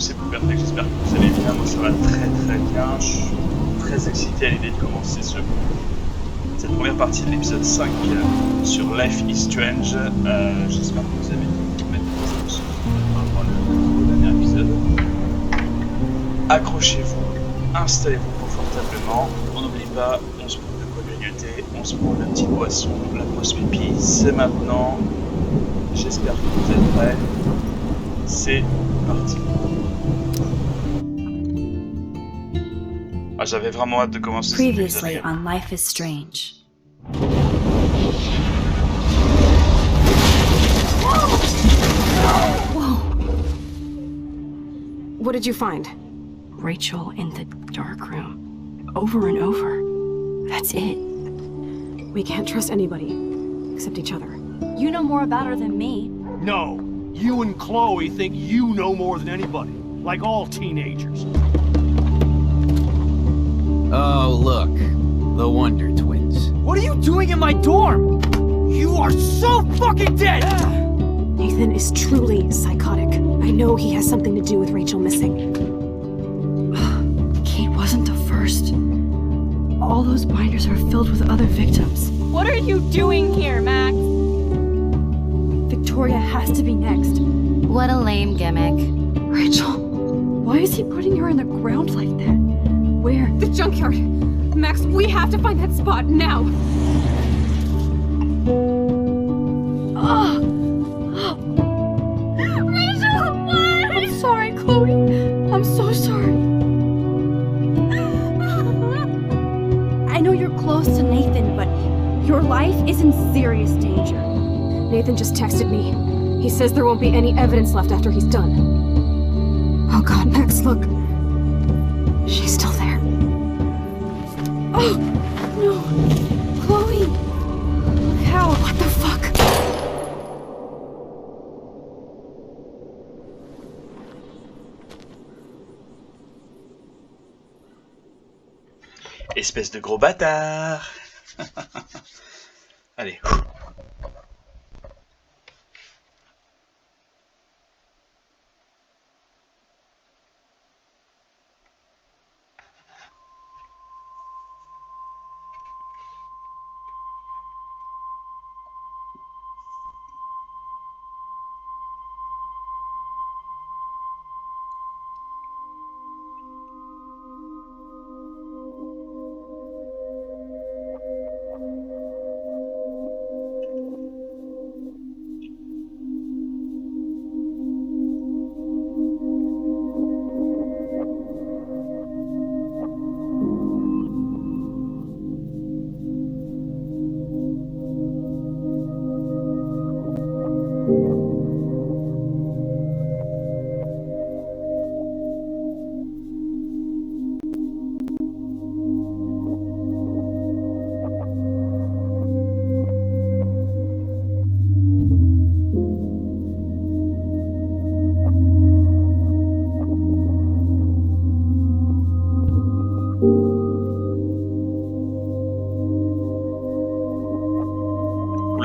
c'est Blueperfectoff, j'espère que vous allez bien. Moi ça va très très bien, je suis très excité à l'idée de commencer cette première partie de l'épisode 5 sur Life is Strange. J'espère que vous avez mettre des émotions par rapport au dernier épisode. Accrochez-vous, installez-vous confortablement, on n'oublie pas, on se prend de quoi grignoter, on se prend la petite boisson, la pause pipi, c'est maintenant. J'espère que vous êtes prêts. C'est parti. Ah, j'avais vraiment hâte de commencer cet épisode. Previously on Life is Strange. Whoa! What did you find? Rachel in the dark room. Over and over. That's it. We can't trust anybody, except each other. You know more about her than me. No, you and Chloe think you know more than anybody, like all teenagers. Oh, look. The Wonder Twins. What are you doing in my dorm? You are so fucking dead! Nathan is truly psychotic. I know he has something to do with Rachel missing. Kate wasn't the first. All those binders are filled with other victims. What are you doing here, Max? Victoria has to be next. What a lame gimmick. Rachel, why is he putting her in the ground like that? Where? The junkyard! Max, we have to find that spot now! Rachel, what? I'm sorry, Chloe. I'm so sorry. I know you're close to Nathan, but your life is in serious danger. Nathan just texted me. He says there won't be any evidence left after he's done. Oh god, Max, look. She's still there. Oh, no. Chloe. How? What the fuck? Espèce de gros bâtard. Allez.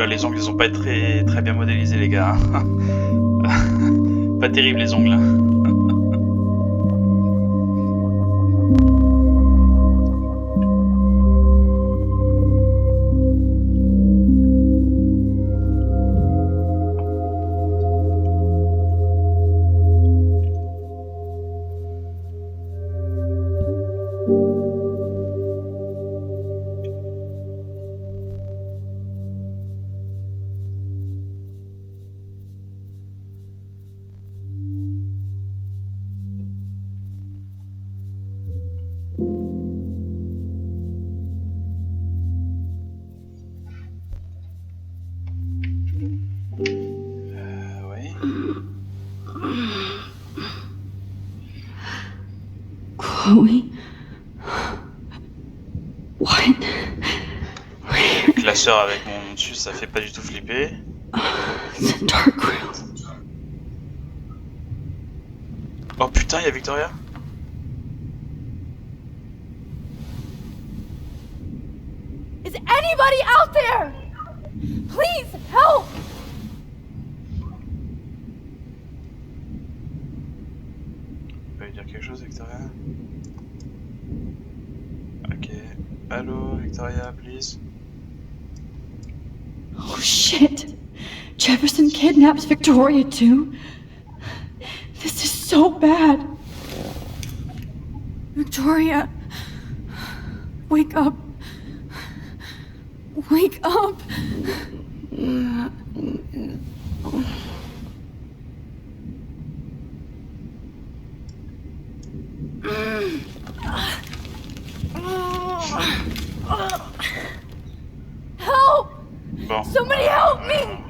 Les ongles, ils ont pas été très bien modélisés, les gars. Pas terrible, les ongles. Chloe? What? Classeur avec mon nom dessus, ça fait pas du tout flipper. It's a dark room. Oh putain, y'a Victoria. Is anybody out there? Please help! lui dire quelque chose, Victoria? Ok. Allô, Victoria, please? Oh shit! Jefferson kidnaps Victoria too? This is so bad. Victoria, wake up. Wake up. Help! Bon. Somebody help me!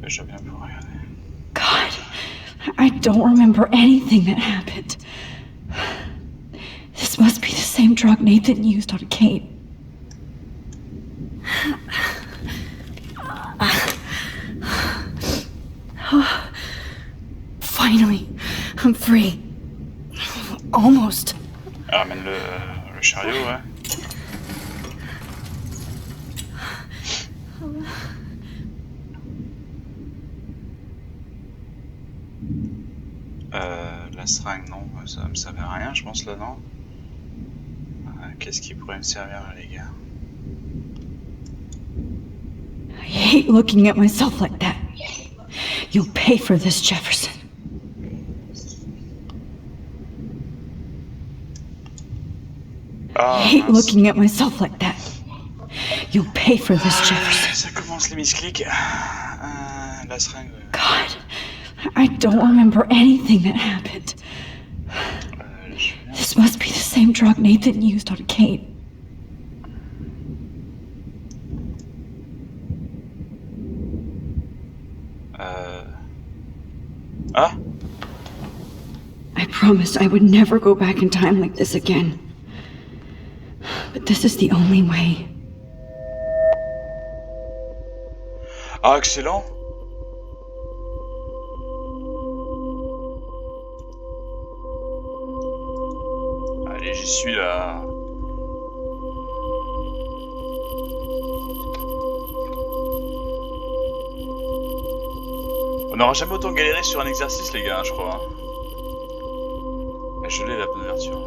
Je viens pour regarder. God, I don't remember anything that happened. This must be the same drug Nathan used on Kate. Finally, I'm free. Almost. Ramène le chariot, ouais. La seringue, non, ça me servait à rien, je pense, là, non? Qu'est-ce qui pourrait me servir, là, les gars? I hate looking at myself like that. You'll pay for this, Jefferson. I hate looking at myself like that. You'll pay for this, Jefferson. Ça commence les misclics. La seringue. God, I don't remember anything that happened. This must be the same drug Nathan used on Kate. Ah? I promised I would never go back in time like this again. But this is the only way. Ah, excellent! Allez, j'y suis là. On n'aura jamais autant galéré sur un exercice, les gars, hein, je crois. Mais je l'ai, la bonne ouverture.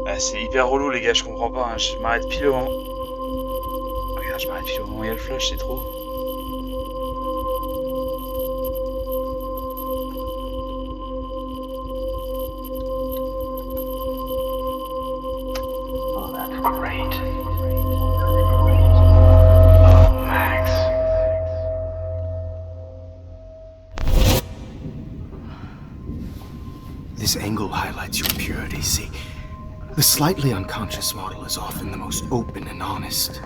Ah, c'est hyper relou, les gars, je comprends pas. Hein. Je m'arrête pile au moment. Regarde, je m'arrête pile au moment où il y a le flash, c'est trop. This angle highlights your purity, see? The slightly unconscious model is often the most open and honest.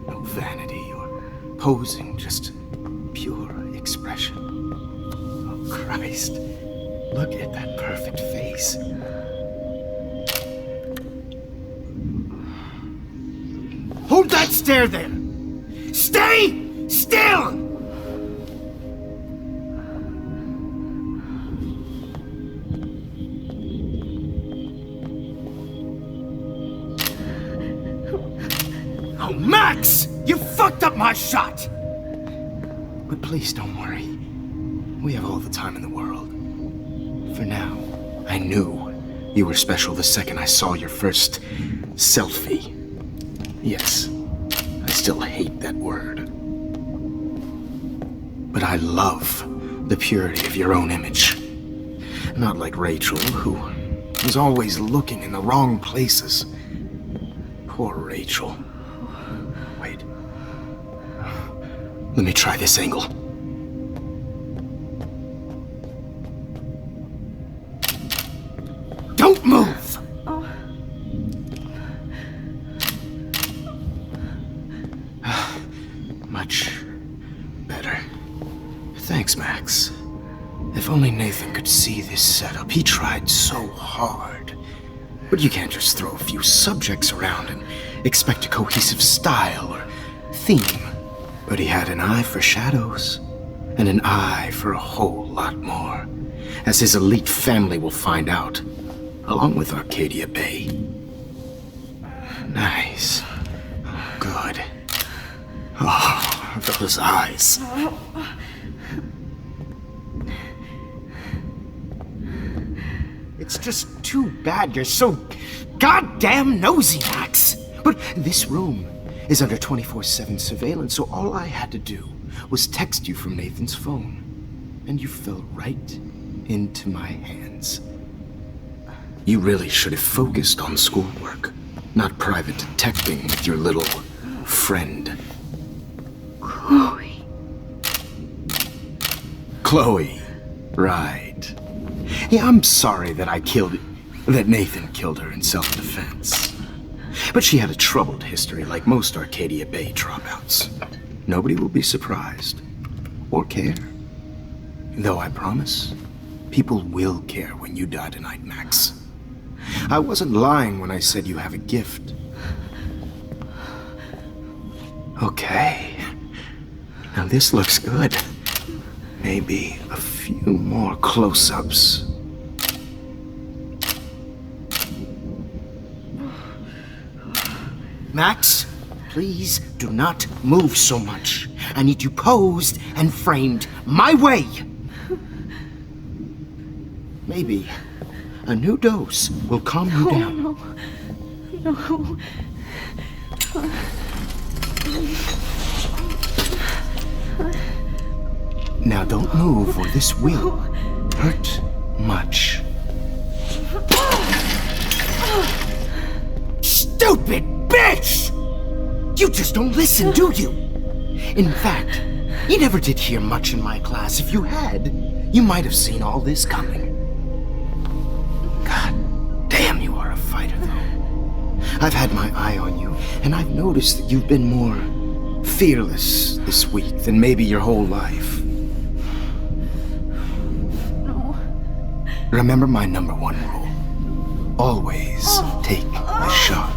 No vanity or posing, just pure expression. Oh, Christ. Look at that perfect face. Hold that stare there! Stay still! Oh, Max! You fucked up my shot! But please don't worry. We have all the time in the world. For now, I knew you were special the second I saw your first selfie. Yes, I still hate that word. But I love the purity of your own image. Not like Rachel, who was always looking in the wrong places. Poor Rachel. Wait. Let me try this angle. Don't move! Much better. Thanks, Max. If only Nathan could see this setup. He tried so hard. But you can't just throw a few subjects around and expect a cohesive style or theme. But he had an eye for shadows, and an eye for a whole lot more, as his elite family will find out, along with Arcadia Bay. Nice. Good. Oh, those eyes. It's just too bad you're so goddamn nosy, Max. But this room is under 24/7 surveillance, so all I had to do was text you from Nathan's phone. And you fell right into my hands. You really should have focused on schoolwork, not private detecting with your little friend. Chloe. Chloe. Right. Yeah, I'm sorry that Nathan killed her in self-defense. But she had a troubled history like most Arcadia Bay dropouts. Nobody will be surprised. Or care. Though I promise, people will care when you die tonight, Max. I wasn't lying when I said you have a gift. Okay. Now this looks good. Maybe a few more close-ups. Max, please do not move so much. I need you posed and framed my way. Maybe a new dose will calm you down. No. Now don't move or this will hurt much. Stupid bitch! You just don't listen, do you? In fact, you never did hear much in my class. If you had, you might have seen all this coming. God damn, you are a fighter, though. I've had my eye on you, and I've noticed that you've been more fearless this week than maybe your whole life. No. Remember my number one rule. Always take a shot.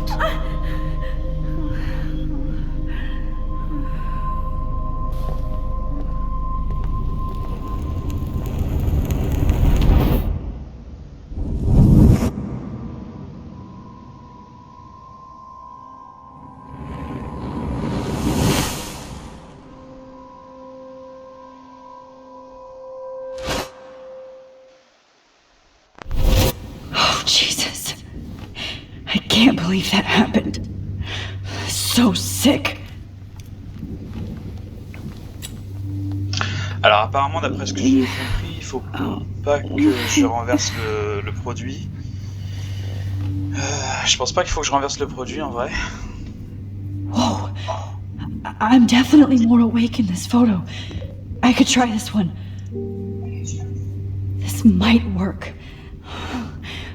Jesus. I can't believe that happened. So sick. Alors apparemment, d'après ce que j'ai compris, il faut pas que je renverse le produit. Je pense pas qu'il faut que je renverse le produit en vrai. Whoa. I'm definitely more awake in this photo. I could try this one. This might work.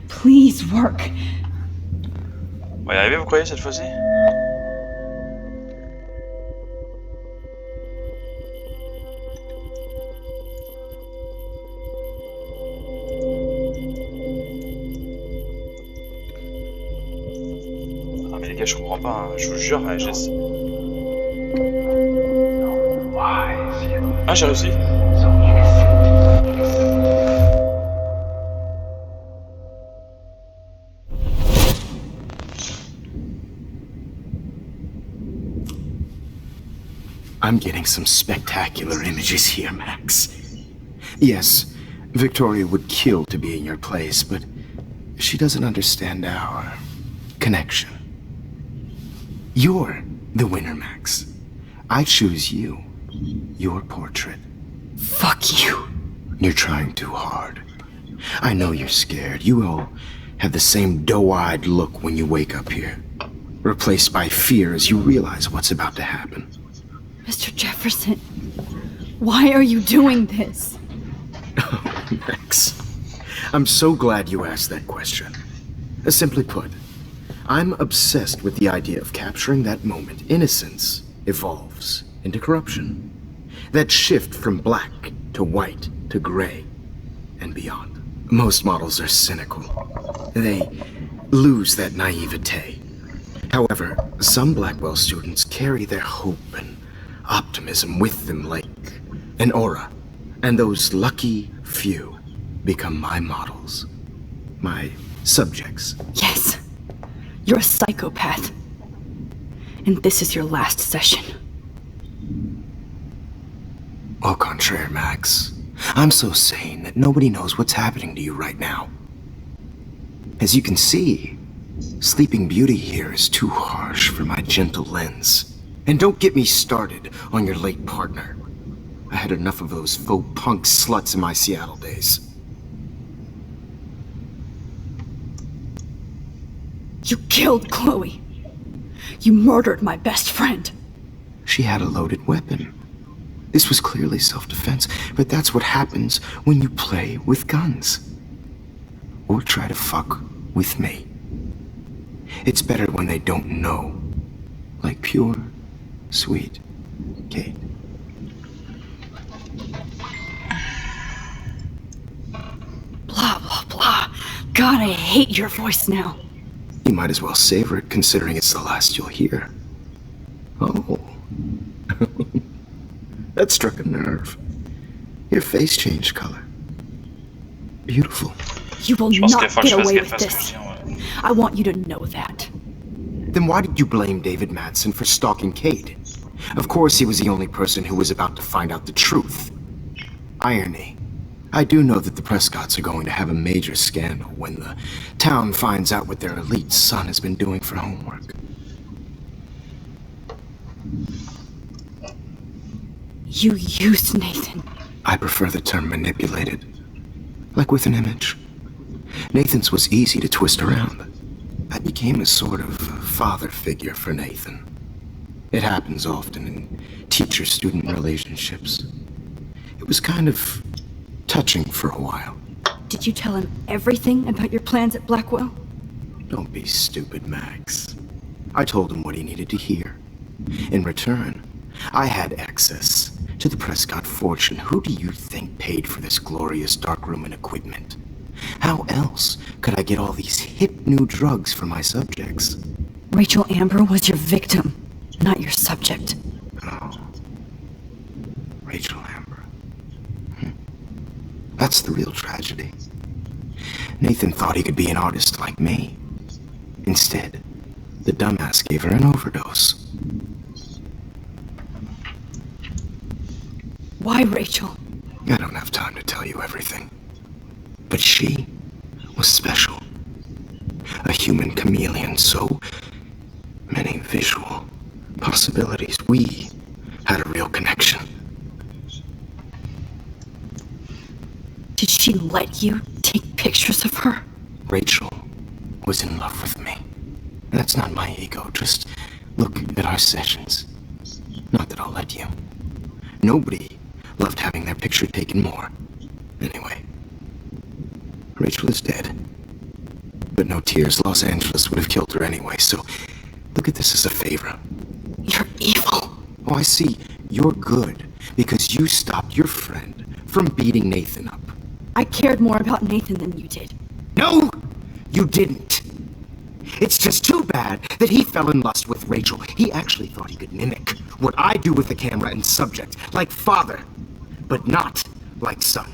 Please work. On va y arriver, vous croyez, cette fois-ci? Ah mais les gars, je comprends pas, hein. Je vous jure, j'essaie. Ah, j'ai réussi. I'm getting some spectacular images here, Max. Yes, Victoria would kill to be in your place, but she doesn't understand our connection. You're the winner, Max. I choose you. Your portrait. Fuck you. You're trying too hard. I know you're scared. You all have the same doe-eyed look when you wake up here, replaced by fear as you realize what's about to happen. Mr. Jefferson, why are you doing this? Oh, Max. I'm so glad you asked that question. Simply put, I'm obsessed with the idea of capturing that moment innocence evolves into corruption. That shift from black to white to gray and beyond. Most models are cynical. They lose that naivete. However, some Blackwell students carry their hope and optimism with them like an aura. And those lucky few become my models. My subjects. Yes. You're a psychopath. And this is your last session. Au contraire, Max. I'm so sane that nobody knows what's happening to you right now. As you can see, Sleeping Beauty here is too harsh for my gentle lens. And don't get me started on your late partner. I had enough of those faux punk sluts in my Seattle days. You killed Chloe. You murdered my best friend. She had a loaded weapon. This was clearly self-defense, but that's what happens when you play with guns. Or try to fuck with me. It's better when they don't know. Like pure, sweet Kate. Blah, blah, blah. God, I hate your voice now. You might as well savor it, considering it's the last you'll hear. Oh. That struck a nerve. Your face changed color. Beautiful. You will Je pense qu'il not faut que get je fasse away gaffe with à ce que je this. dis, ouais. I want you to know that. Then why did you blame David Madsen for stalking Kate? Of course he was the only person who was about to find out the truth. Irony. I do know that the Prescotts are going to have a major scandal when the town finds out what their elite son has been doing for homework. You used Nathan. I prefer the term manipulated. Like with an image. Nathan's was easy to twist around. I became a sort of father figure for Nathan. It happens often in teacher-student relationships. It was kind of touching for a while. Did you tell him everything about your plans at Blackwell? Don't be stupid, Max. I told him what he needed to hear. In return, I had access to the Prescott fortune. Who do you think paid for this glorious darkroom and equipment? How else could I get all these hip new drugs for my subjects? Rachel Amber was your victim, not your subject. Oh. Rachel Amber. That's the real tragedy. Nathan thought he could be an artist like me. Instead, the dumbass gave her an overdose. Why Rachel? I don't have time to tell you everything. But she was special. A human chameleon, so many visual possibilities. We had a real connection. Did she let you take pictures of her? Rachel was in love with me. That's not my ego, just look at our sessions. Not that I'll let you. Nobody loved having their picture taken more. Anyway, Rachel is dead. But no tears, Los Angeles would have killed her anyway, so look at this as a favor. You're evil. Oh, I see. You're good because you stopped your friend from beating Nathan up. I cared more about Nathan than you did. No, you didn't. It's just too bad that he fell in lust with Rachel. He actually thought he could mimic what I do with the camera and subject, like father, but not like son.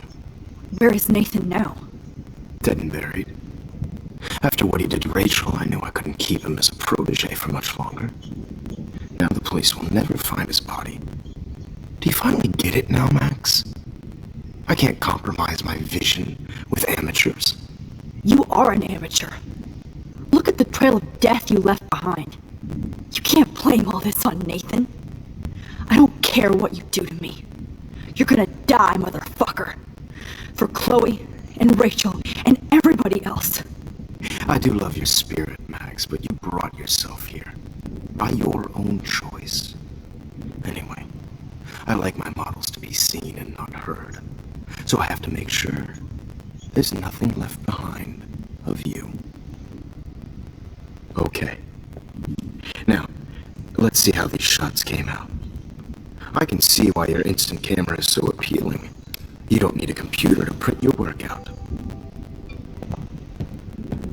Where is Nathan now? Dead and buried. After what he did to Rachel, I knew I couldn't keep him as a protege for much longer. Now the police will never find his body. Do you finally get it now, Max? I can't compromise my vision with amateurs. You are an amateur. Look at the trail of death you left behind. You can't blame all this on Nathan. I don't care what you do to me. You're gonna die, motherfucker. For Chloe and Rachel and everybody else. I do love your spirit, Max, but you brought yourself here. By your own choice. Anyway, I like my models to be seen and not heard. So I have to make sure there's nothing left behind of you. Okay. Now, let's see how these shots came out. I can see why your instant camera is so appealing. You don't need a computer to print your work out.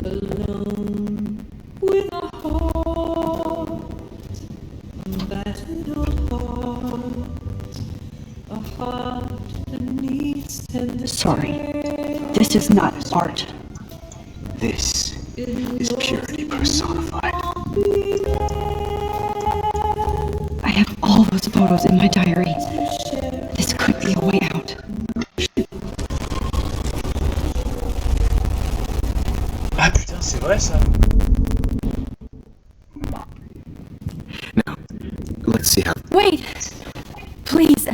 Alone with a heart, battered old heart. Sorry. This is not art. This is purity personified. I have all those photos in my diary. This could be a way out. Ah putain, c'est vrai ça. Now, let's see how... Wait! Please,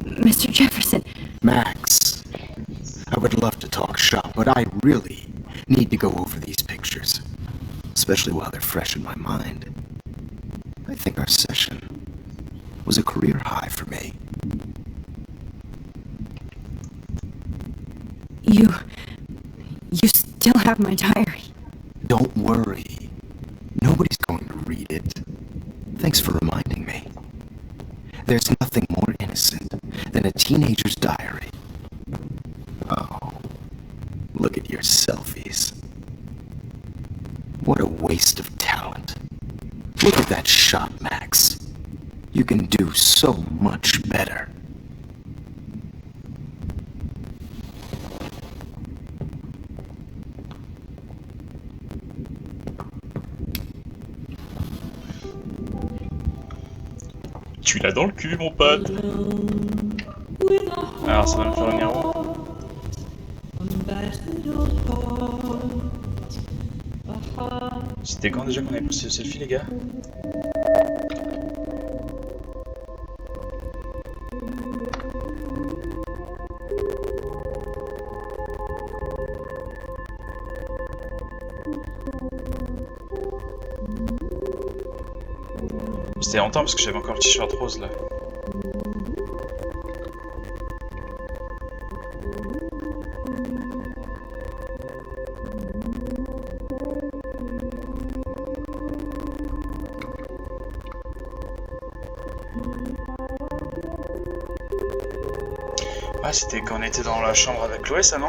Mr. Jefferson. Max, I would love to talk shop, but I really need to go over these pictures, especially while they're fresh in my mind. I think our session was a career high for me. You still have my diary. Don't worry. Nobody's going to read it. Thanks for reminding me. There's nothing more innocent than a teenager's diary. Oh, look at your selfies. What a waste of talent. Look at that shot, Max. You can do so much better. Tu l'as dans le cul, mon pote. Alors, ça va me faire venir où? C'était quand déjà qu'on avait posté le selfie, les gars? C'était longtemps parce que j'avais encore le t-shirt rose là. Ah, c'était quand on était dans la chambre avec Chloé, ça, non?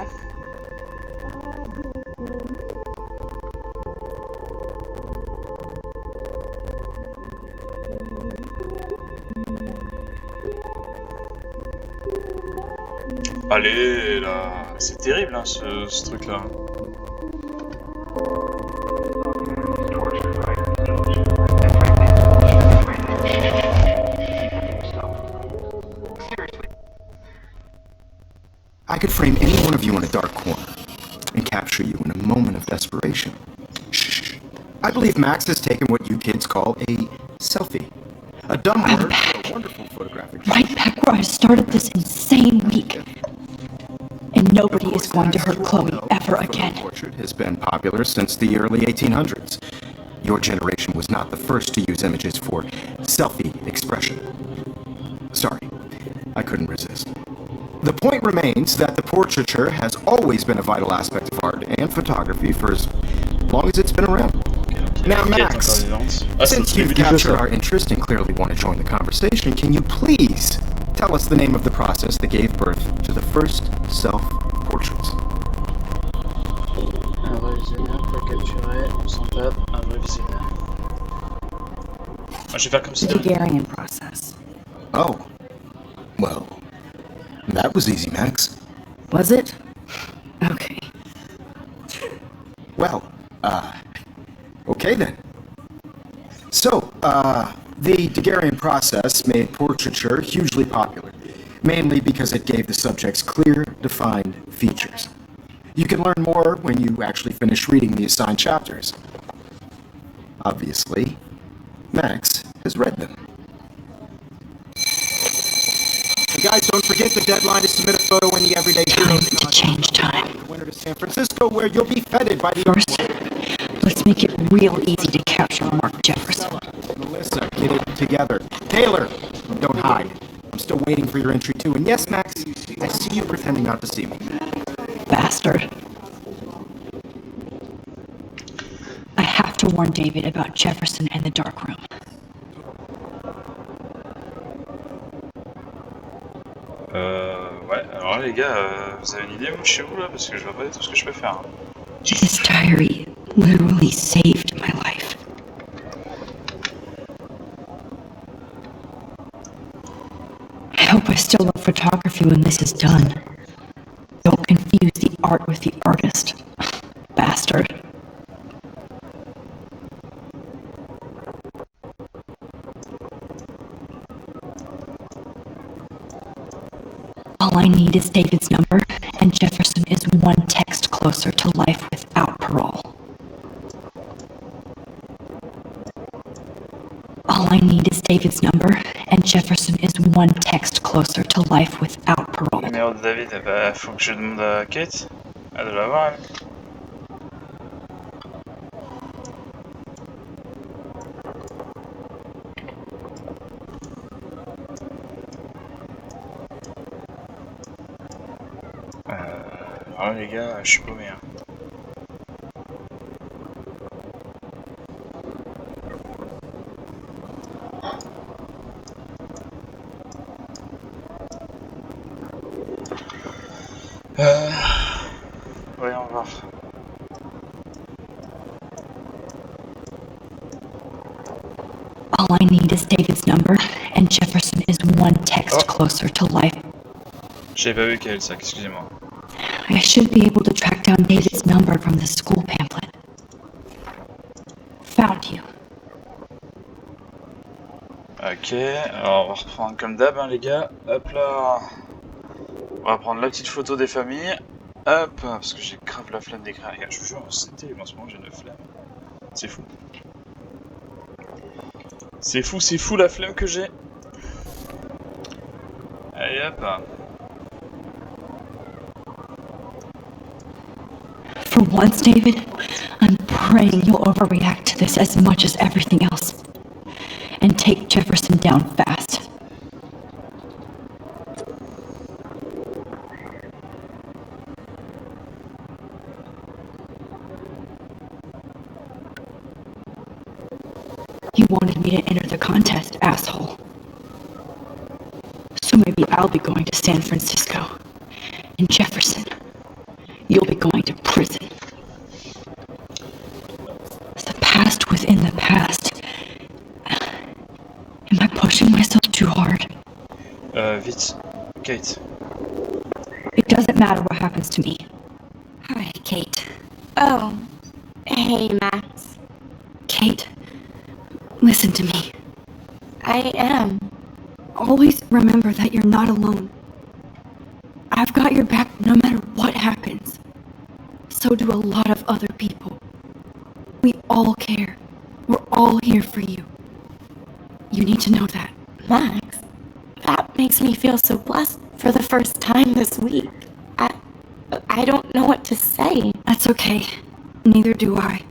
Allez, là, c'est terrible, hein, ce truc-là. I could frame any one of you in a dark corner and capture you in a moment of desperation. Shh. I believe Max has taken what you kids call a selfie. A dumb word for a wonderful photographic. Right back where I started this insane week. And nobody is going to hurt Chloe ever again. Portrait has been popular since the early 1800s. Your generation was not the first to use images for selfie expression. Sorry, I couldn't resist. The point remains that the portraiture has always been a vital aspect of art and photography for as long as it's been around. Now, Max, since you've captured our interest and clearly want to join the conversation, can you please tell us the name of the process that gave birth to the first self-portraits? Un vrai visionnaire peut capturer sans perdre un vrai visionnaire. Moi, je vais faire comme The ça. Daguerrean process. Oh, well, that was easy, Max. Was it? Okay. Well, okay then. So, the Daguerrean process made portraiture hugely popular, mainly because it gave the subjects clear, defined features. You can learn more when you actually finish reading the assigned chapters. Obviously, Max has read them. And guys, don't forget the deadline to submit a photo in the Everyday Time to change time. Winter to San Francisco, where you'll be feted by the... First, let's make it real easy to capture Mark Jefferson. Melissa, get it together. Taylor, don't hide. I'm still waiting for your entry too. And yes, Max, I see you pretending not to see me. Bastard. I have to warn David about Jefferson and the dark room. Ouais, alors les gars, vous avez une idée, vous, chez vous, là? Parce que je vois pas tout ce que je peux faire. Hein. This diary literally saved my life. I hope I still love photography when this is done. Don't confuse the art with the artist. Bastard. All I need is David's number, and Jefferson is one text closer to life without parole. All I need is David's number, and Jefferson is one text closer to life without parole. Le numéro de David, eh ben, faut que je demande à Kate. Elle doit l'avoir, elle. Alors les gars, je suis paumé. Hein. Voyons voir. All I need is David's number, and Jefferson is one text closer to life. J'avais pas vu qu'elle ça, excusez-moi. I should be able to track down David's number from the school pamphlet. Found you. Ok, alors on va reprendre comme d'hab hein, les gars. Hop là. On va prendre la petite photo des familles. Hop, parce que j'ai grave la flemme d'écrire. Les gars, je vous jure, c'est terrible en ce moment, j'ai la flemme. C'est fou. C'est fou la flemme que j'ai. Allez hop. For once, David, I'm praying you'll overreact to this as much as everything else. And take Jefferson down fast. You wanted me to enter the contest, asshole. So maybe I'll be going to San Francisco. And Jefferson, you'll be going to prison. The past within the past. Am I pushing myself too hard? Vite. Kate. It doesn't matter what happens to me. Hi, Kate. Oh. Hey, Max. Kate, listen to me. I am. Always remember that you're not alone. I've got your back no matter what happens. So do a lot of other people. We all care. We're all here for you. You need to know that. Max, that makes me feel so blessed for the first time this week. I don't know what to say. That's okay. Neither do I.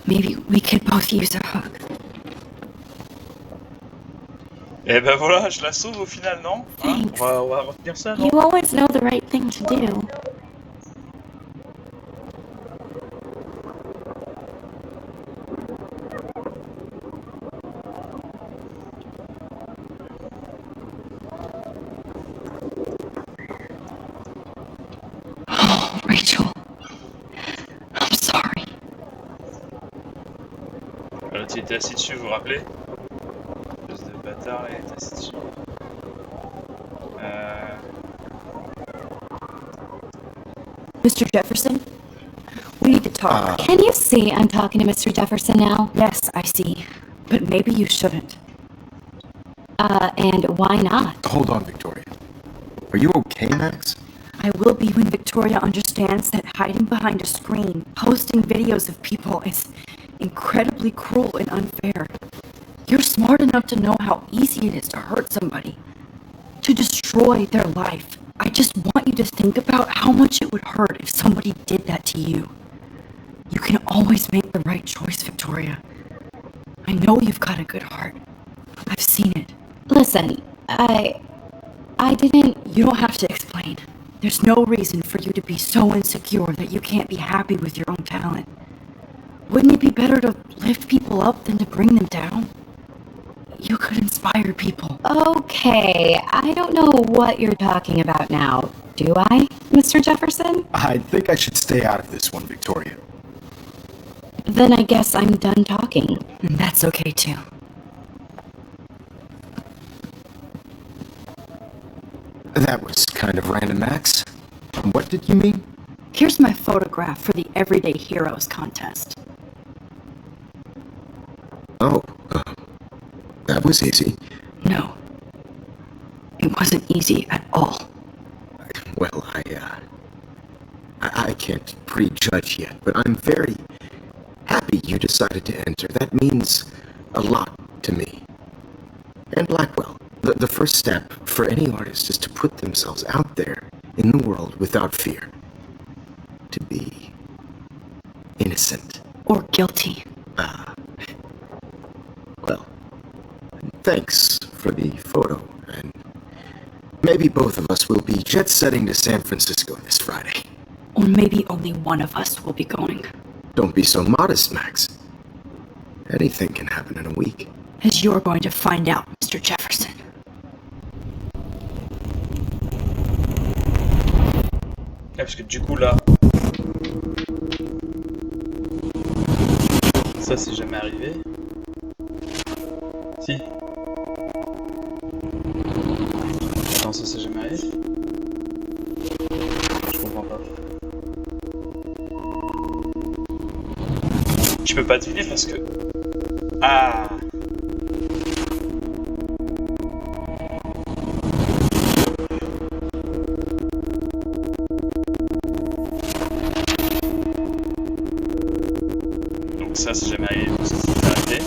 Maybe we could both use a hug. Et ben voilà, je la sauve au final, non hein? On va retenir ça, non? You always know the right thing to do. Oh, Rachel. I'm sorry. L'autre il était assis dessus, vous vous rappelez? Espèce de bâtard, là, il était assis dessus. Mr. Jefferson? We need to talk. Can you see I'm talking to Mr. Jefferson now? Yes, I see. But maybe you shouldn't. And why not? Hold on, Victoria. Are you okay, Max? I will be when Victoria understands that hiding behind a screen, posting videos of people is incredibly cruel and unfair. You're smart enough to know how easy it is to hurt somebody, to destroy their life. I just want you to think about how much it would hurt if somebody did that to you. You can always make the right choice, Victoria. I know you've got a good heart. I've seen it. Listen, I didn't... You don't have to explain. There's no reason for you to be so insecure that you can't be happy with your own talent. Wouldn't it be better to lift people up than to bring them down? You could inspire people. Okay, I don't know what you're talking about now, do I, Mr. Jefferson? I think I should stay out of this one, Victoria. Then I guess I'm done talking. And that's okay too. That was kind of random, Max. What did you mean? Here's my photograph for the Everyday Heroes contest. Oh, that was easy. No. It wasn't easy at all. Well, I can't prejudge yet, but I'm very happy you decided to enter. That means a lot to me. And Blackwell, the first step for any artist is to put themselves out there in the world without fear. To be innocent. Or guilty. Well, thanks for the photo, and maybe both of us will be jet-setting to San Francisco this Friday. Or maybe only one of us will be going. Don't be so modest, Max. Anything can happen in a week. As you're going to find out, Mr. Jefferson. Parce que du coup là, ça c'est jamais arrivé. Si. Attends, ça c'est jamais arrivé. Je comprends pas. Je peux pas deviner parce que... Ah. Donc ça c'est jamais arrivé parce que c'est arrêté.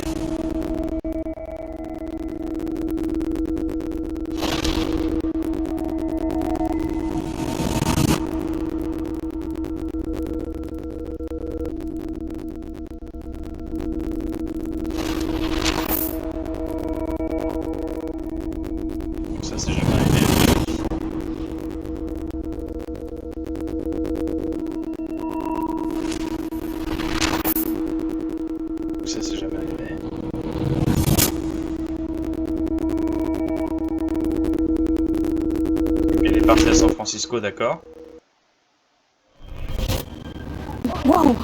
Parti à San Francisco, d'accord. Whoa!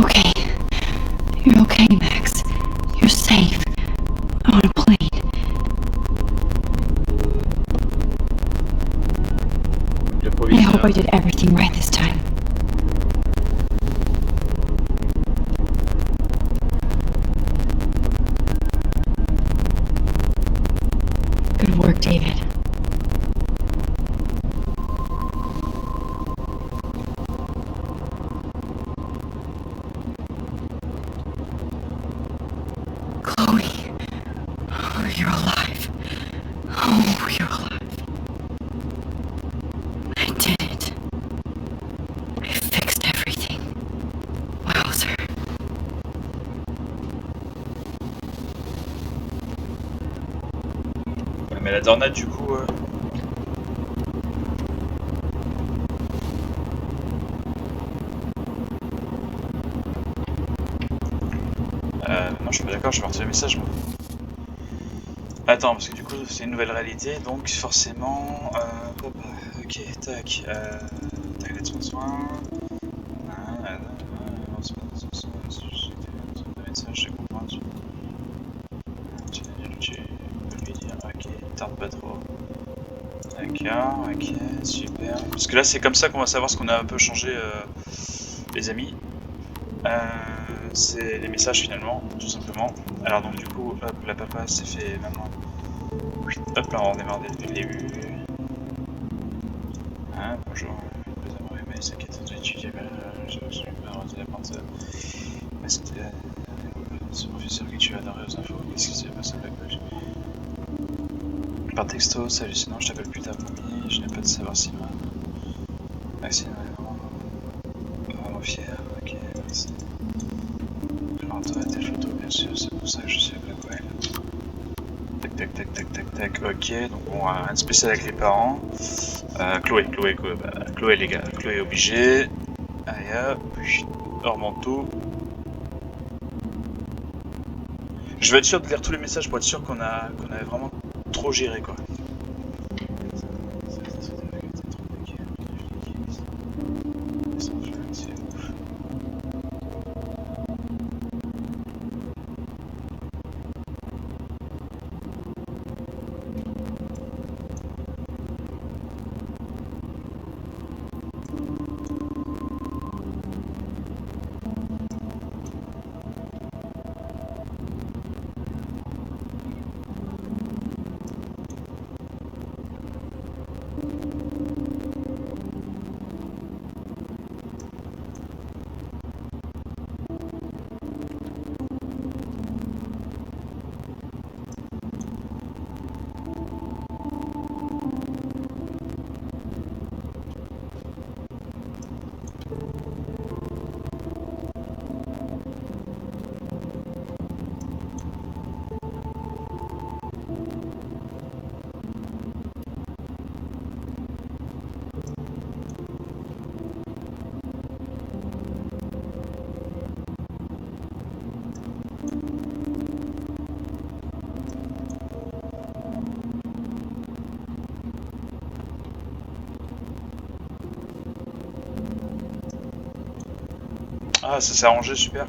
Okay. You're okay, Max. You're safe. I'm on a plane. I hope I did everything right this time. Good work, David. Chloe. Oh, you're alive. Oh, you're alive. I did it. I fixed everything. Wowzer. Mais la tornade du coup... Non, je suis pas d'accord, je vais retirer le message moi. Attends, parce que du coup c'est une nouvelle réalité, donc forcément... ok, tac, tac, let's soin. Je comprends. Tu peux lui dire, ok, tarde pas trop. D'accord, ok, super. Parce que là c'est comme ça qu'on va savoir ce qu'on a un peu changé, les amis. C'est les messages finalement, tout simplement. Alors donc du coup, hop, la papa s'est fait maintenant. Hop là, on démarre dès le début. Hein, bonjour, vous avez aimé cette quête d'étudier, je suis pas arrêté la porte. Est-ce que ce professeur que tu as adoré aux infos, qu'est-ce qui s'est passé avec lui? Par texto, salut, sinon je t'appelle plus tard, mamie, je n'ai pas de savoir si ma... Maxime est vraiment fier, ok, merci. Alors toi, tes photos, bien sûr, c'est pour ça que je suis avec Blackwell. Tac, tac, tac, tac, tac, tac, ok, donc bon, rien de spécial avec les parents. Chloé, les gars, Chloé est obligée. Allez hop, hors manteau. Je vais être sûr de lire tous les messages pour être sûr qu'on avait vraiment trop géré quoi. Ah, ça s'est arrangé, super.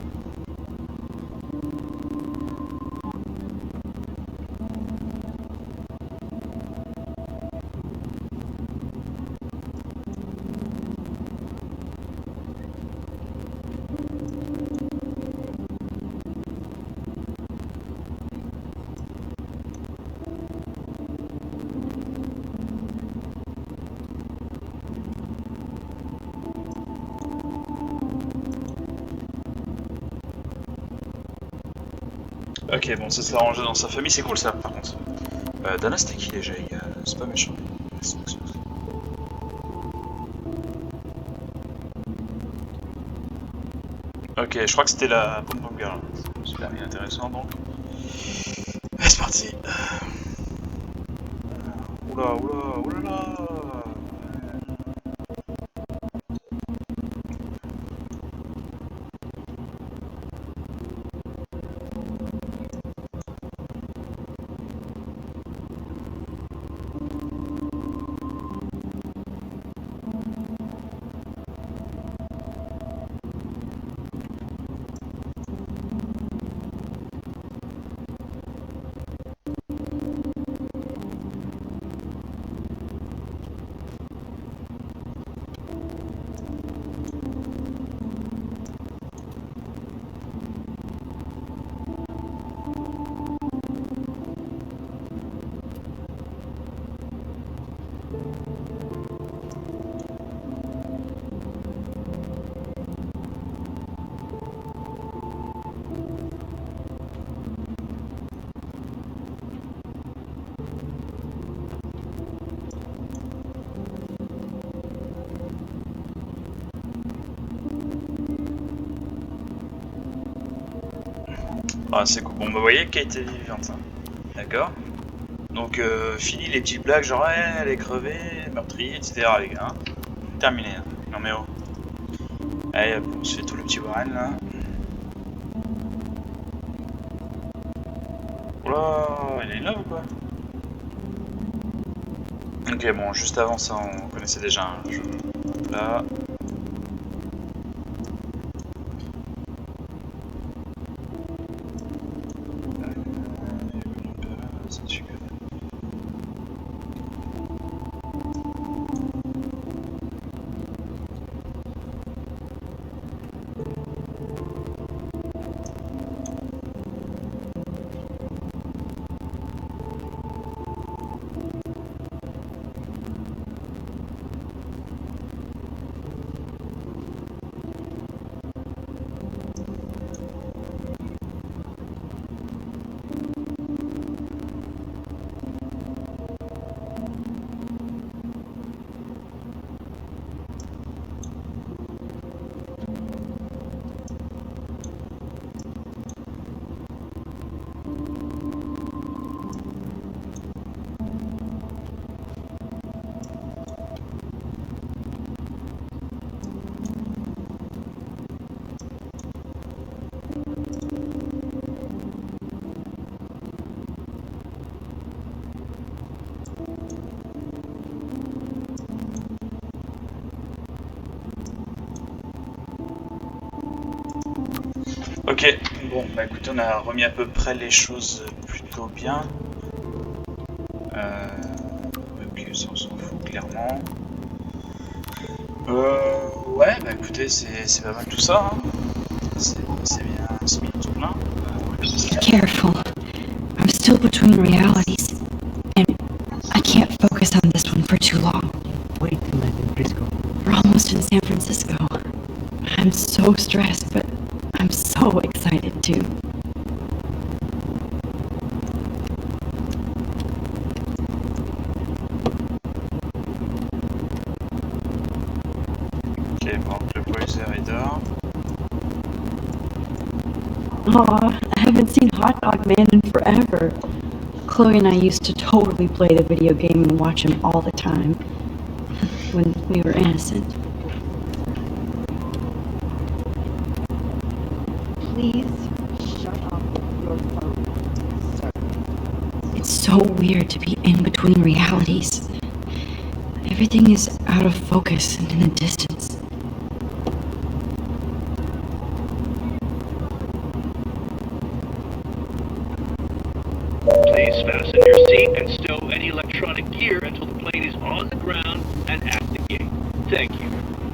Ok, bon, ça s'est arrangé dans sa famille, c'est cool ça, par contre. Dana, c'était qui déjà, les gars? C'est pas méchant. Ok, je crois que c'était la Pom Pom Girl. Super bien intéressant donc. Allez, c'est parti. Oula, oula, oulala. Ah, c'est cool. Bon, bah, vous voyez qu'elle était vivante. Hein. D'accord. Donc, fini les petites blagues, genre, elle est crevée, meurtrier, etc. les gars. Hein. Terminé. Hein. Non, mais oh. Allez, hop, on se fait tout le petit Warren là. Oula, elle est là ou quoi? Ok, bon, juste avant ça, on connaissait déjà un jeu. Hop là. Ok, bon, bah écoutez, on a remis à peu près les choses plutôt bien. Ok, ça on s'en fout clairement. Ouais, bah écoutez, c'est pas mal tout ça. Hein. C'est bien tout plein. Be careful. I'm still between realities, and I can't focus on this one for too long. Wait till I'm in Frisco. We're almost in San Francisco. I'm so stressed, but I'm so excited too. Ok, bon, le policier est dehors. Aw, I haven't seen Hot Dog Man in forever. Chloe and I used to totally play the video game and watch him all the time. When we were innocent. Please shut off your phone, sir. It's so weird to be in between realities. Everything is out of focus and in the distance. Please fasten your seat and stow any electronic gear until the plane is on the ground and at the gate. Thank you.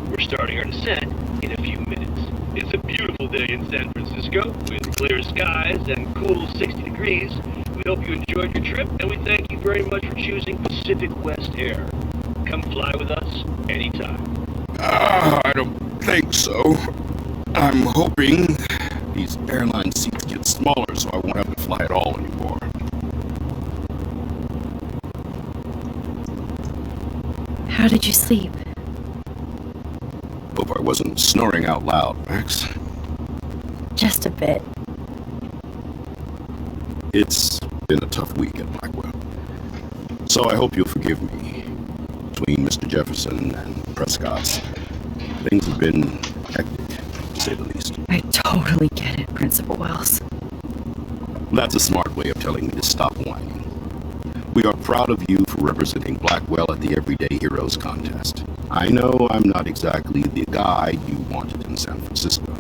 We're starting our descent in a few minutes. It's a beautiful day in San Francisco with clear skies and cool 60 degrees. We hope you enjoyed your trip, and we thank you very much for choosing Pacific West Air. Come fly with us anytime. I don't think so. I'm hoping these airline seats get smaller so I won't have to fly at all anymore. How did you sleep? Hope I wasn't snoring out loud, Max. Just a bit. It's been a tough week at Blackwell. So I hope you'll forgive me. Between Mr. Jefferson and Prescott's, things have been hectic, to say the least. I totally get it, Principal Wells. That's a smart way of telling me to stop whining. We are proud of you for representing Blackwell at the Everyday Heroes contest. I know I'm not exactly the guy you wanted in San Francisco,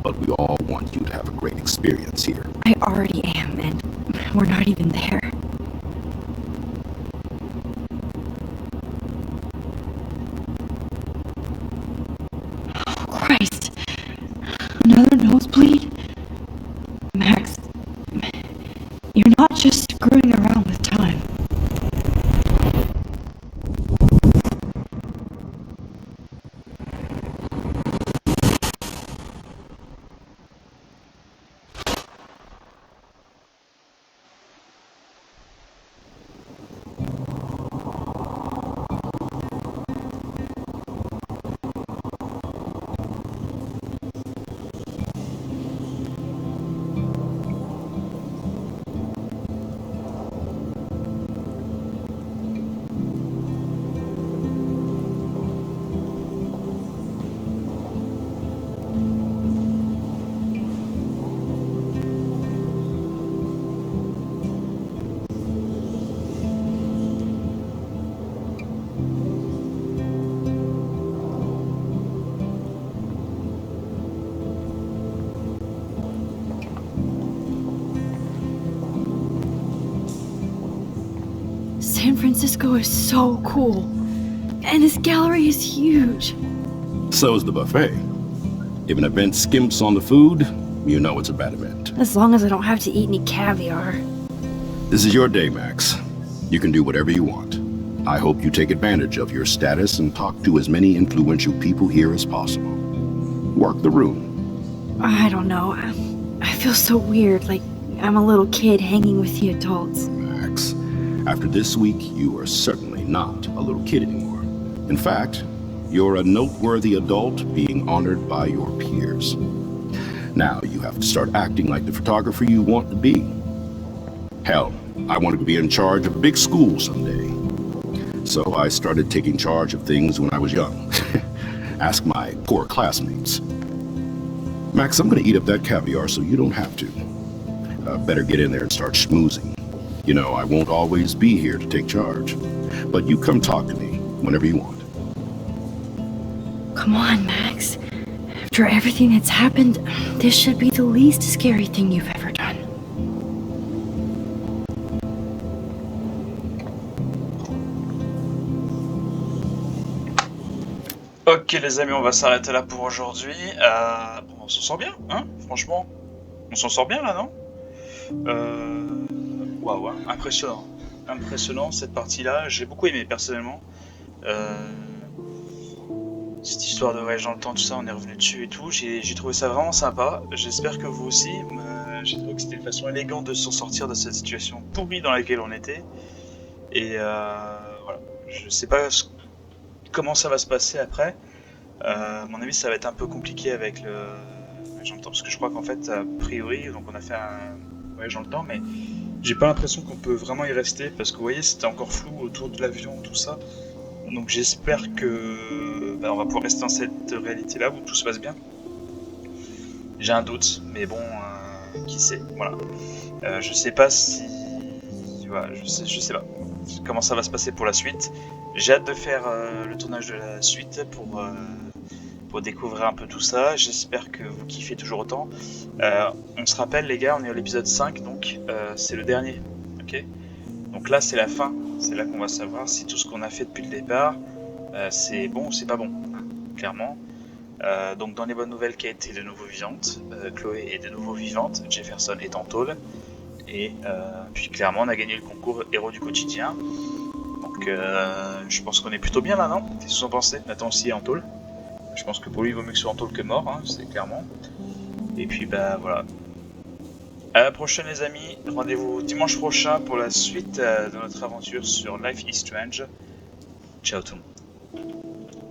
but we all want you to have a great experience here. I already am, and we're not even there. Christ! Another nosebleed? Max, you're not just screwing around with time. San Francisco is so cool. And this gallery is huge. So is the buffet. If an event skimps on the food, you know it's a bad event. As long as I don't have to eat any caviar. This is your day, Max. You can do whatever you want. I hope you take advantage of your status and talk to as many influential people here as possible. Work the room. I don't know. I feel so weird, like I'm a little kid hanging with the adults. Max, after this week, you are certainly not a little kid anymore. In fact, you're a noteworthy adult being honored by your peers. Now you have to start acting like the photographer you want to be. Hell, I wanted to be in charge of a big school someday. So I started taking charge of things when I was young. Ask my poor classmates. Max, I'm gonna eat up that caviar so you don't have to. Better get in there and start schmoozing. You know, I won't always be here to take charge. But you come talk to me whenever you want. Come on, Max. After everything that's happened, this should be the least scary thing you've ever done. Ok les amis, on va s'arrêter là pour aujourd'hui. Bon, on s'en sort bien, hein, franchement. On s'en sort bien là, non? Waouh, impressionnant. Impressionnant cette partie-là, j'ai beaucoup aimé personnellement. Cette histoire de voyage dans le temps, tout ça, on est revenu dessus et tout. J'ai trouvé ça vraiment sympa. J'espère que vous aussi. J'ai trouvé que c'était une façon élégante de s'en sortir de cette situation pourrie dans laquelle on était. Et voilà. Je sais pas comment ça va se passer après. À mon avis, ça va être un peu compliqué avec le voyage dans le temps, parce que je crois qu'en fait, a priori, donc on a fait un voyage dans le temps, mais j'ai pas l'impression qu'on peut vraiment y rester, parce que vous voyez, c'était encore flou autour de l'avion, tout ça. Donc j'espère que on va pouvoir rester dans cette réalité-là où tout se passe bien. J'ai un doute, mais bon, qui sait, voilà. Je sais pas si... Voilà, je sais pas comment ça va se passer pour la suite. J'ai hâte de faire le tournage de la suite pour découvrir un peu tout ça. J'espère que vous kiffez toujours autant. On se rappelle les gars, on est à l'épisode 5, donc c'est le dernier ok. Donc là c'est la fin, c'est là qu'on va savoir si tout ce qu'on a fait depuis le départ, c'est bon ou c'est pas bon, clairement. Donc dans les bonnes nouvelles, Kate est de nouveau vivante, Chloé est de nouveau vivante, Jefferson est en tôle, et puis clairement on a gagné le concours héros du quotidien. Donc je pense qu'on est plutôt bien là, non? Qu'est-ce que vous en pensez? Nathan aussi est en tôle. Je pense que pour lui il vaut mieux que ce soit en tôle que mort, hein, c'est clairement. Et puis bah voilà. À la prochaine les amis, rendez-vous dimanche prochain pour la suite de notre aventure sur Life is Strange. Ciao tout le monde.